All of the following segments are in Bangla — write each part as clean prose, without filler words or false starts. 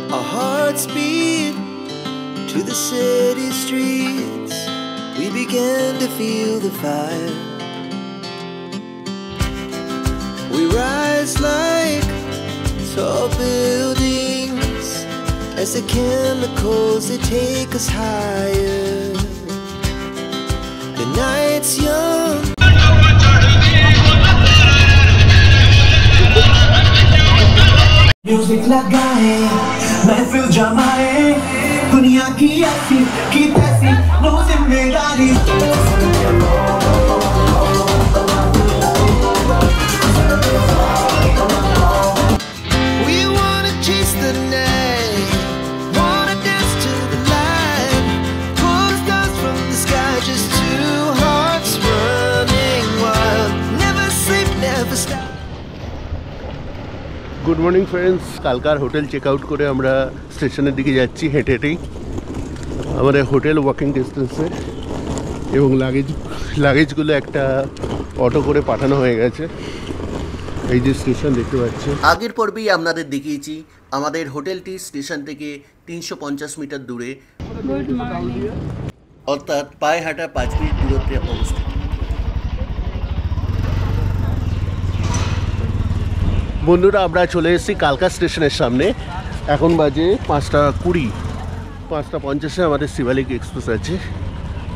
Our hearts beat to the city streets. We began to feel the fire. We rise like tall buildings as the chemicals, they take us higher. The night's young. Music लगाए महफिल जमाए दुनिया की ऐसी की तैसी नो जिम्मेदारी We wanna chase the night, wanna dance to the light, pull the stars from the sky, just two hearts running wild, never sleep, never stop. Good morning friends, কালকার হোটেল চেক আউট করে আমরা স্টেশনের দিকে যাচ্ছি হেঁটে হেঁটেই। আমাদের হোটেল ওয়াকিং ডিস্টেন্সে, এবং লাগেজগুলো একটা অটো করে পাঠানো হয়ে গেছে। এই যে স্টেশন দেখতে পাচ্ছি, আগের পর্বেই আপনাদের দেখিয়েছি আমাদের হোটেলটি স্টেশন থেকে 350 মিটার দূরে, অর্থাৎ পায়ে হাঁটা 5 মিনিট দূরত্বে অবস্থিত। বন্ধুরা আমরা চলে এসেছি কালকা স্টেশনের সামনে। এখন বাজে 5:20, 5:50 আমাদের শিবালিক এক্সপ্রেস আছে,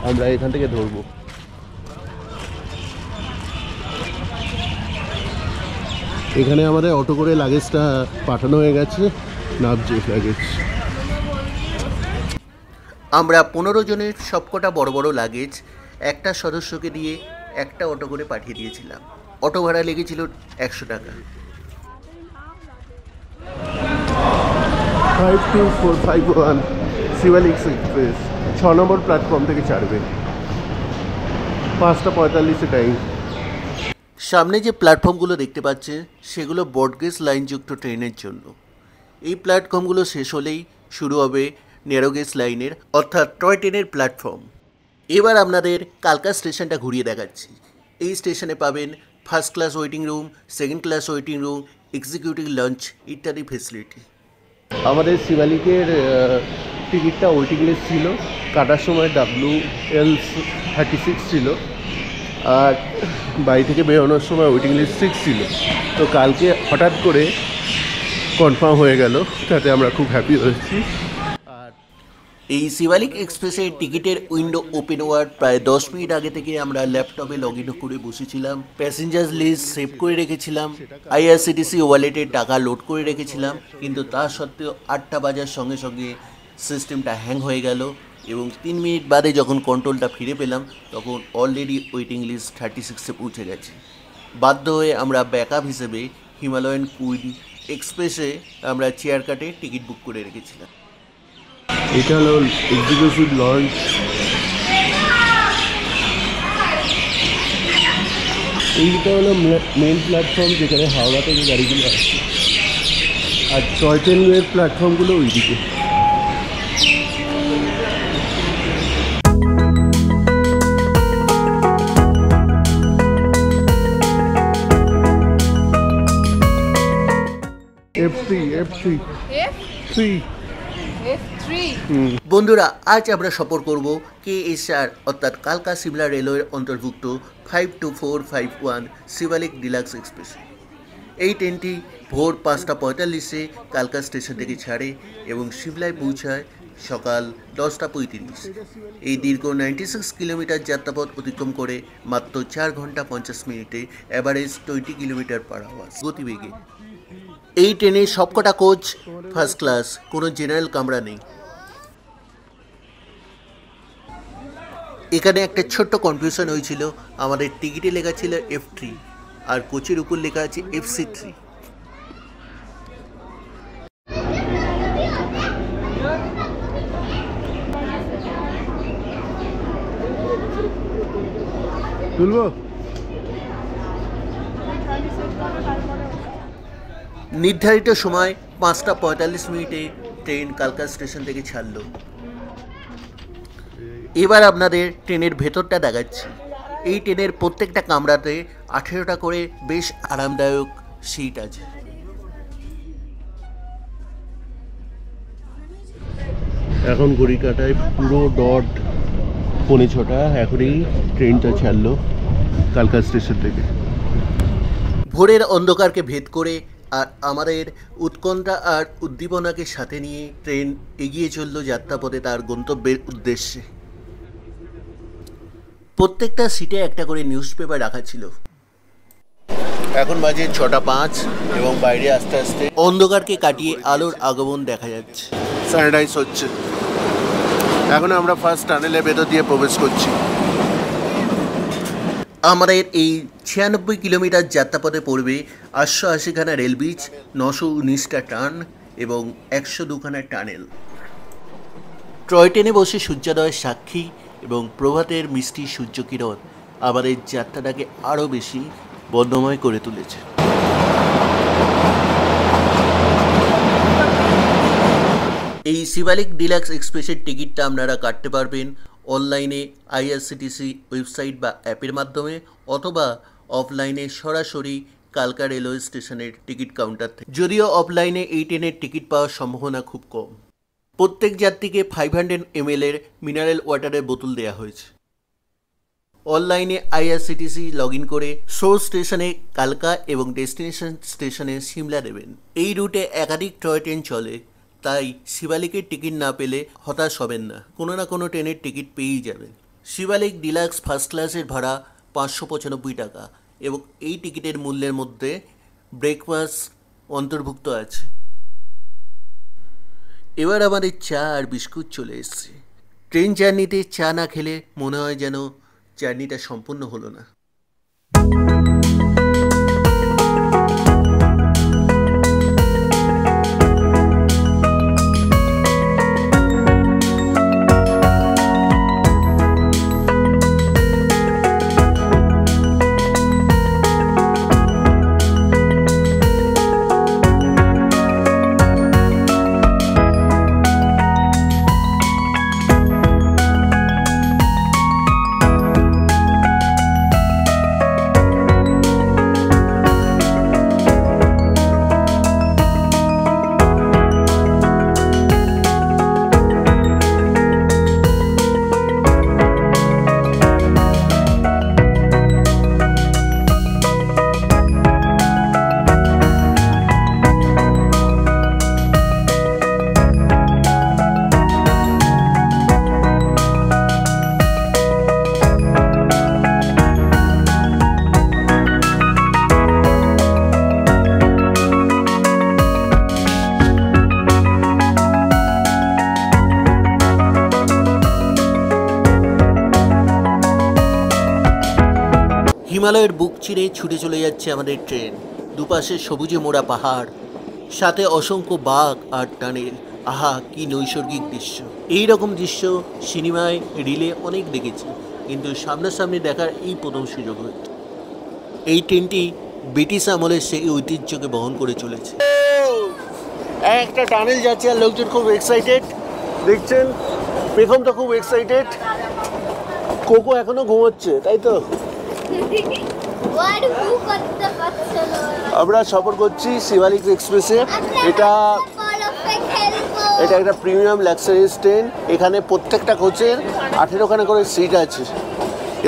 আমরা এখান থেকে ধরবো। এখানে আমাদের অটো করে লাগেজটা পাঠানো হয়ে গেছে, নামছে লাগেজ। আমরা 15 জনের সবকটা বড় বড় লাগেজ একটা সদস্যকে দিয়ে একটা অটো করে পাঠিয়ে দিয়েছিলাম। অটো ভাড়া লেগেছিল 100 টাকা। 52451 শিবালিক এক্সপ্রেস 6 নম্বর প্ল্যাটফর্ম থেকে ছাড়বে। 5:45 টাইম। সামনে যে প্ল্যাটফর্মগুলো দেখতে পাচ্ছেন সেগুলো ব্রডগেজ লাইনযুক্ত ট্রেনের জন্য। এই প্ল্যাটফর্মগুলো শেষ হলেই শুরু হবে ন্যারোগেজ লাইনের অর্থাৎ টয় ট্রেনের প্ল্যাটফর্ম। এবার আপনাদের কালকা স্টেশনটা ঘুরিয়ে দেখাচ্ছি। এই স্টেশনে পাবেন first class waiting room, second class waiting room, executive lunch ইত্যাদি ফেসিলিটি। আমাদের শিবালিকের টিকিটটা ওয়েটিং লিস্ট ছিল, কাটার সময় WL36 ছিল, আর বাড়ি থেকে বেরোনোর সময় ওয়েটিং লিস্ট 6 ছিল। তো কালকে হঠাৎ করে কনফার্ম হয়ে গেল, তাতে আমরা খুব হ্যাপি হয়েছি। আর এই শিবালিক এক্সপ্রেসের টিকিটের উইন্ডো ওপেন হওয়ার প্রায় 10 মিনিট আগে থেকে আমরা ল্যাপটপে লগ ইন করে বসেছিলাম, প্যাসেঞ্জার লিস্ট সেভ করে রেখেছিলাম, IRCTC ওয়ালেটে টাকা লোড করে রেখেছিলাম। কিন্তু তা সত্ত্বেও 8টা বাজার সঙ্গে সঙ্গে সিস্টেমটা হ্যাং হয়ে গেল, এবং 3 মিনিট বাদে যখন কন্ট্রোলটা ফিরে পেলাম তখন অলরেডি ওয়েটিং লিস্ট 36-এ পৌঁছে গেছে। বাধ্য হয়ে আমরা ব্যাকআপ হিসেবে হিমালয়ান কুইন এক্সপ্রেসে আমরা চেয়ার কাটে টিকিট বুক করে রেখেছিলাম। এটা হলো এক্সিকিউটিভ লঞ্চ। এইটা হলো মেন প্ল্যাটফর্ম, যেখানে হাওড়া থেকে গাড়িগুলো আসছে, আর টয় ট্রেনের প্ল্যাটফর্মগুলো ওইদিকে। বন্ধুরা, আজ আমরা সফর করব KSR অর্থাৎ কালকা সিমলা রেলওয়ের অন্তর্ভুক্ত 52451 শিবালিক ডিলাক্স এক্সপ্রেস। এই ট্রেনটি ভোর 5:45-এ কালকা স্টেশন থেকে ছাড়ে এবং সিমলায় পৌঁছায় সকাল 10:35। এই দীর্ঘ 96 কিলোমিটার যাত্রাপথ অতিক্রম করে মাত্র 4 ঘন্টা 50 মিনিটে অ্যাভারেজ 20 কিলোমিটার পার আওয়ার গতিবেগে। এই ট্রেনে সবকটা কোচ ফার্স্ট ক্লাস, কোনো জেনারেল কামরা নেই। এখানে একটা ছোট্ট কনফিউশন হয়েছিল, আমাদের টিকিটে লেখা ছিল F3 আর কোচের উপর লেখা আছে FC3। নির্ধারিত সময় 5:45 ট্রেন কালকা স্টেশন থেকে ছাড়ল। এবার আপনাদের ট্রেনের ভেতরটা দেখাচ্ছি। এই ট্রেনের প্রত্যেকটা কামরাতে 18টা করে বেশ আরামদায়ক সিট আছে। এখন ঘড়ি কাটায় পুরো ডট 6:45, এখনই ট্রেনটা ছাড়লো কালকা স্টেশন থেকে। ভোরের অন্ধকারকে ভেদ করে আর আমাদের উৎকণ্ঠা আর উদ্দীপনাকে সাথে নিয়ে ট্রেন এগিয়ে চলল যাত্রাপথে তার গন্তব্যের উদ্দেশ্যে। প্রত্যেকটা সিটে একটা করে নিউজ পেপার রাখা ছিল। এখন বাজে 6:05 এবং বাইরে আস্তে আস্তে অন্ধকারকে কাটিয়ে আলোর আগমন দেখা যাচ্ছে। সানরাইজ হচ্ছে। এখন আমরা ফার্স্ট টানেলের ভেতর দিয়ে প্রবেশ করছি। আমাদের এই 96 কিলোমিটার যাত্রাপথে পড়বে 880খানা রেল ব্রিজ, 919টা টার্ন এবং 102খানা টানেল। টয় ট্রেনে বসে সূর্যোদয়ের সাক্ষী এবং প্রভাতের মিষ্টি সূর্যকিরণ আমাদের যাত্রাটাকে আরও বেশি বর্ণময় করে তুলেছে। এই শিবালিক ডিলাক্স এক্সপ্রেসের টিকিটটা আপনারা কাটতে পারবেন অনলাইনে আইআরসিটিসি ওয়েবসাইট বা অ্যাপের মাধ্যমে, অথবা অফলাইনে সরাসরি কালকা রেলওয়ে স্টেশনের টিকিট কাউন্টার থেকে। যদিও অফলাইনে এই ট্রেনের টিকিট পাওয়ার সম্ভাবনা খুব কম। প্রত্যেক যাত্রীকে 500 ml এর মিনারেল ওয়াটারের বোতল দেওয়া হয়েছে। অনলাইনে আইআরসিটিসি লগ ইন করে সোর্স স্টেশনে কালকা এবং ডেস্টিনেশন স্টেশনে সিমলা দেবেন। এই রুটে একাধিক টয় ট্রেন চলে, তাই শিবালিকের টিকিট না পেলে হতাশ হবেন না, কোনো না কোনো ট্রেনের টিকিট পেয়েই যাবেন। শিবালিক ডিলাক্স ফার্স্ট ক্লাসের ভাড়া 595 টাকা এবং এই টিকিটের মূল্যের মধ্যে ব্রেকফাস্ট অন্তর্ভুক্ত আছে। এবার আমাদের চা আর বিস্কুট চলে এসছে। ট্রেন জার্নিতে চা না খেলে মনে হয় যেন জার্নিটা সম্পূর্ণ হলো না। হিমালয়ের বুক চিরে ছুটে চলে যাচ্ছে আমাদের ট্রেন। দুপাশে সবুজে মোড়া পাহাড়, সাথে অসংখ্য বাঘ আর টানেল। আহা, কি নৈসর্গিক দৃশ্য! এই রকম দৃশ্য সিনেমায় রিলে অনেক দেখেছি, কিন্তু সামনাসামনি দেখার এই প্রথম সুযোগ হয়েছে। এই ট্রেনটি ব্রিটিশ আমলের সেই ঐতিহ্যকে বহন করে চলেছে। একটা টানেল যাচ্ছে আর লোকজন খুব এক্সাইটেড, দেখছেন পেখম তো খুব এক্সাইটেড। কোকো এখনো ঘুমোচ্ছে, তাই তো? আমরা সফর করছি শিবালিক এক্সপ্রেসে। এটা একটা প্রিমিয়াম লাক্সারিয়াস ট্রেন। এখানে প্রত্যেকটা কোচের 18খানা করে সিট আছে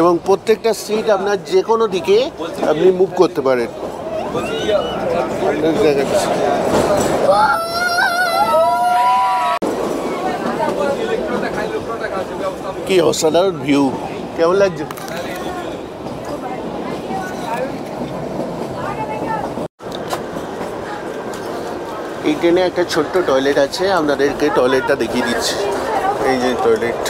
এবং প্রত্যেকটা সিট আপনার যে কোনো দিকে আপনি মুভ করতে পারেন। কি অসাধারণ ভিউ, কেমন লাগছে? এই ট্রেনে একটা ছোট্ট টয়লেট আছে, আপনাদেরকে টয়লেটটা দেখিয়ে দিচ্ছি। এই যে টয়লেট,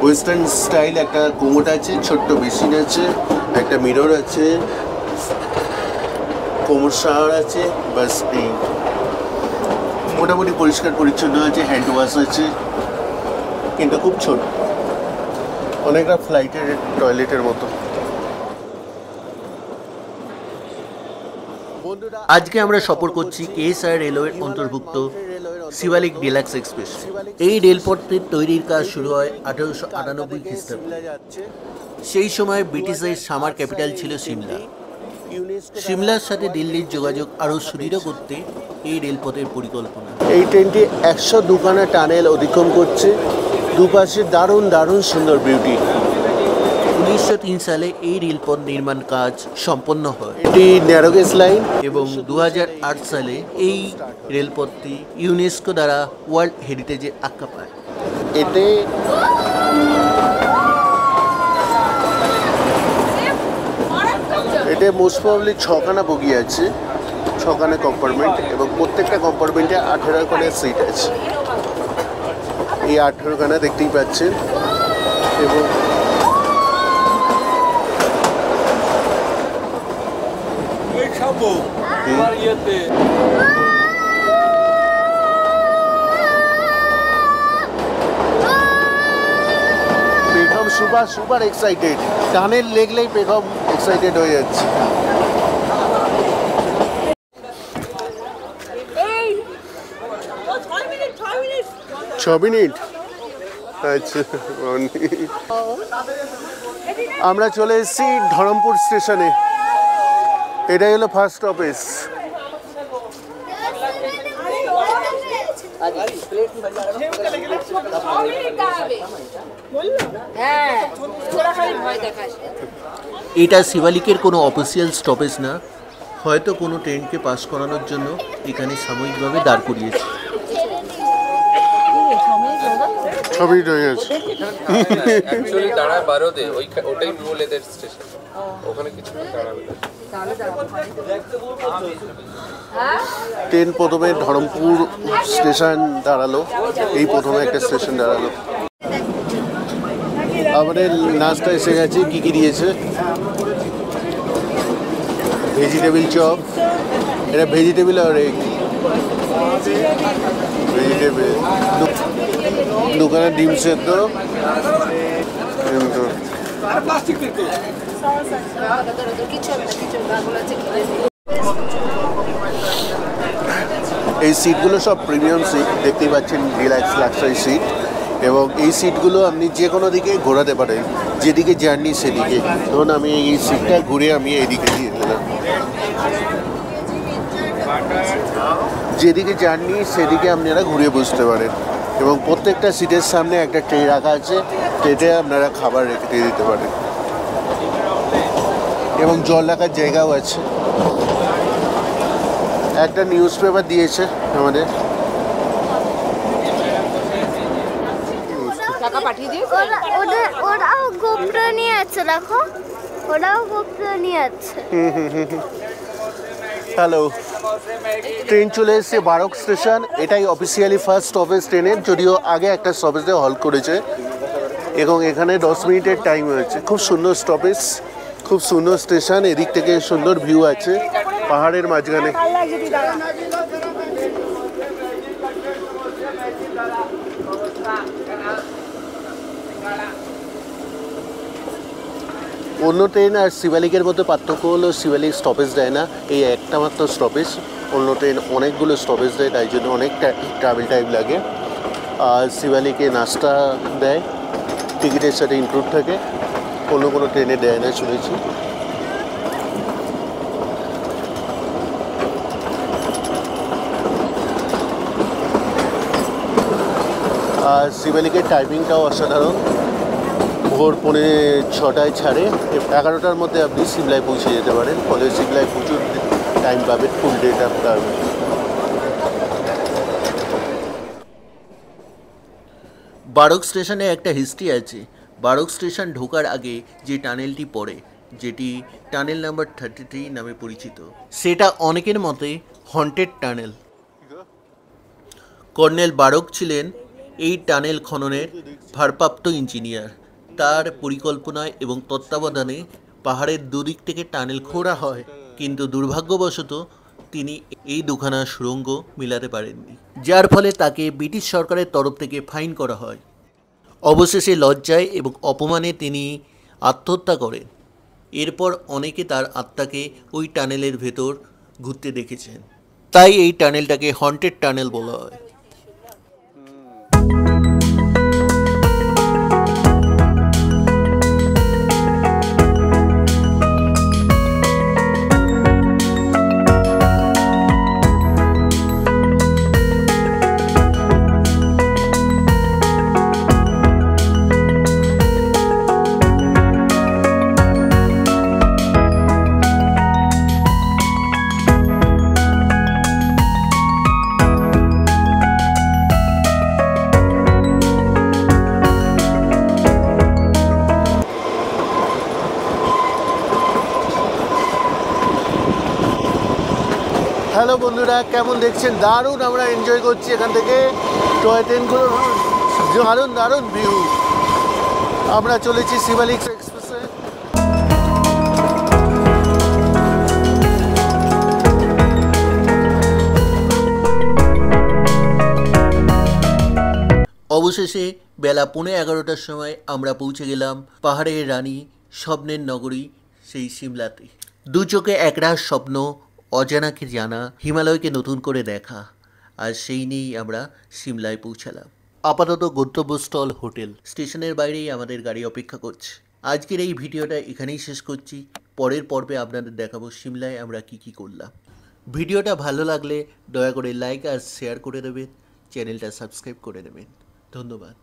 ওয়েস্টার্ন স্টাইল। একটা কোমোট আছে, ছোট্ট বেসিন আছে, একটা মিরর আছে, কোমর শাওয়ার আছে, বাস এই। মোটামুটি পরিষ্কার পরিচ্ছন্ন আছে, হ্যান্ড ওয়াশ আছে, কিন্তু খুব ছোট, অনেকটা ফ্লাইটের টয়লেটের মতো। আজকে আমরা সফর করছি কেএসআর রেলওয়ের অন্তর্ভুক্ত শিবালিক ডিলাক্স এক্সপ্রেস। এই রেলপথটির তৈরির কাজ শুরু হয় 1898 খ্রিস্টাব্দে। সেই সময় ব্রিটিশের সামার ক্যাপিটাল ছিল সিমলা। সিমলার সাথে দিল্লির যোগাযোগ আরও সুদৃঢ় করতে এই রেলপথের পরিকল্পনা। এই ট্রেনটি 102 খানা টানেল অতিক্রম করছে, দুপাশে দারুণ দারুণ সুন্দর বিউটি। 1903 সালে এই রেলপথ নির্মাণ কাজ সম্পন্ন হয়। এটি ন্যারোগেজ লাইন এবং 2008 সালে এই রেলপথটি ইউনেস্কো দ্বারা ওয়ার্ল্ড হেরিটেজের আখ্যা পায়। এতে মোস্ট প্রবাবলি 6খানা বগি আছে, 6খানা কম্পার্টমেন্ট, এবং প্রত্যেকটা কম্পার্টমেন্টে 18খানা সিট আছে। এই 18খানা দেখতেই পাচ্ছেন। এবং বেগম সুপার এক্সাইটেড, টানেল লেগলেই বেগম এক্সাইটেড হয়ে যাচ্ছে। 6 মিনিট। আচ্ছা, আমরা চলে এসেছি ধরমপুর স্টেশনে। এটাই হলো ফার্স্ট স্টপেজ। এটা শিবালিকের কোনো অফিসিয়াল স্টপেজ না, হয়তো কোনো ট্রেনকে পাস করানোর জন্য এখানে সাময়িকভাবে দাঁড় করিয়েছে। সবই রয়ে গেছে। অ্যাকচুয়ালি দাঁড়ায় বারোদে, ওটাই মূল এদের স্টেশন, ওখানে কিছু দাঁড়াবে। ট্রেন প্রথমে ধরমপুর স্টেশন দাঁড়ালো, এই প্রথমে একটা স্টেশন দাঁড়ালো। আমাদের নাস্তা এসে গেছে। কী কী দিয়েছে? ভেজিটেবিল চপ, এটা ভেজিটেবিল আর এগ। ভেজিটেবিল, দোকানে ডিম সেদ্ধ। এই সিটগুলো সব প্রিমিয়াম সিট, দেখতেই পাচ্ছেন, রিল্যাক্স লাক্সারি সিট। এবং এই সিটগুলো আপনি যে কোনো দিকে ঘোরাতে পারেন, যেদিকে জার্নি সেদিকে। ধরুন আমি এই সিটটা ঘুরে আমি এদিকে দিয়ে দিলাম, যেদিকে জার্নি সেদিকে আপনারা ঘুরে বসতে পারেন। এবং প্রত্যেকটা সিটের সামনে একটা ট্রে রাখা আছে, ট্রেতে আপনারা খাবার রেখে দিয়ে দিতে পারেন। এবং জল রাখার জায়গাও আছে। একটা নিউজ পেপার দিয়েছে আমাদের। ওরাও গোপ্রো নিয়ে আছে, দেখো ওরাও গোপ্রো নিয়ে আছে। হ্যালো, ট্রেন চলে এসেছে বারক স্টেশন। এটাই অফিসিয়ালি ফার্স্ট স্টপেজ ট্রেনের, যদিও আগে একটা স্টপেজে হল্ট করেছে। এবং এখানে 10 মিনিটের টাইম হয়েছে। খুব সুন্দর স্টপেজ, খুব সুন্দর স্টেশন। এদিক থেকে সুন্দর ভিউ আছে পাহাড়ের মাঝখানে। অন্য ট্রেন আর শিবালিকের মধ্যে পার্থক্য হলো শিবালিক স্টপেজ দেয় না, এই একটা মাত্র স্টপেজ। অন্য ট্রেন অনেকগুলো স্টপেজ দেয়, তাই জন্য অনেক ট্রাভেল টাইম লাগে। আর শিবালিকে নাস্তা দেয়, টিকিটের সাথে ইনক্লুড থাকে। অন্য কোনো ট্রেনে দেয় না শুনেছি। আর শিবালিকের টাইমিংটাও অসাধারণ। ভোর 6:45 ছাড়ে, 11টার মধ্যে আপনি সিমলায় পৌঁছে যেতে পারেন। ফলে সিমলায় প্রচুর টাইম পাবেন, ফুল ডেটা পাবেন। বারক স্টেশনে একটা হিস্ট্রি আছে। বারক স্টেশন ঢোকার আগে যে টানেলটি পড়ে, যেটি টানেল নাম্বার 33 নামে পরিচিত, সেটা অনেকের মতে হন্টেড টানেল। কর্নেল বারক ছিলেন এই টানেল খননের ভারপ্রাপ্ত ইঞ্জিনিয়ার। তার পরিকল্পনায় এবং তত্ত্বাবধানে পাহাড়ের দুদিক থেকে টানেল খোঁড়া হয়, কিন্তু দুর্ভাগ্যবশত তিনি এই দুখানা সুড়ঙ্গ মিলাতে পারেননি, যার ফলে তাকে ব্রিটিশ সরকারের তরফ থেকে ফাইন করা হয়। অবশেষে লজ্জায় এবং অপমানে তিনি আত্মহত্যা করেন। এরপর অনেকে তার আত্মাকে ওই টানেলের ভেতর ঘুরতে দেখেছেন, তাই এই টানেলটাকে হন্টেড টানেল বলা হয়। হ্যালো বন্ধুরা, কেমন দেখছেন? দারুণ আমরা এনজয় করছি এখান থেকে টয় ট্রেনগুলো, দারুণ দারুণ ভিউ। আমরা চলেছি শিবালিক এক্সপ্রেসে। অবশেষে বেলা 11:15টার সময় আমরা পৌঁছে গেলাম পাহাড়ের রানী, স্বপ্নের নগরী সেই সিমলাতে। দু চোখে একরাশ স্বপ্ন, অজানাকে জানা, হিমালয়কে নতুন করে দেখা, আর সেই নিয়েই আমরা সিমলায় পৌঁছালাম। আপাতত গন্তব্যস্থল হোটেল, স্টেশনের বাইরেই আমাদের গাড়ি অপেক্ষা করছে। আজকের এই ভিডিওটা এখানেই শেষ করছি। পরের পর্বে আপনাদের দেখাবো সিমলায় আমরা কি করলাম। ভিডিওটা ভালো লাগলে দয়া করে লাইক আর শেয়ার করে দেবেন, চ্যানেলটা সাবস্ক্রাইব করে দেবেন। ধন্যবাদ।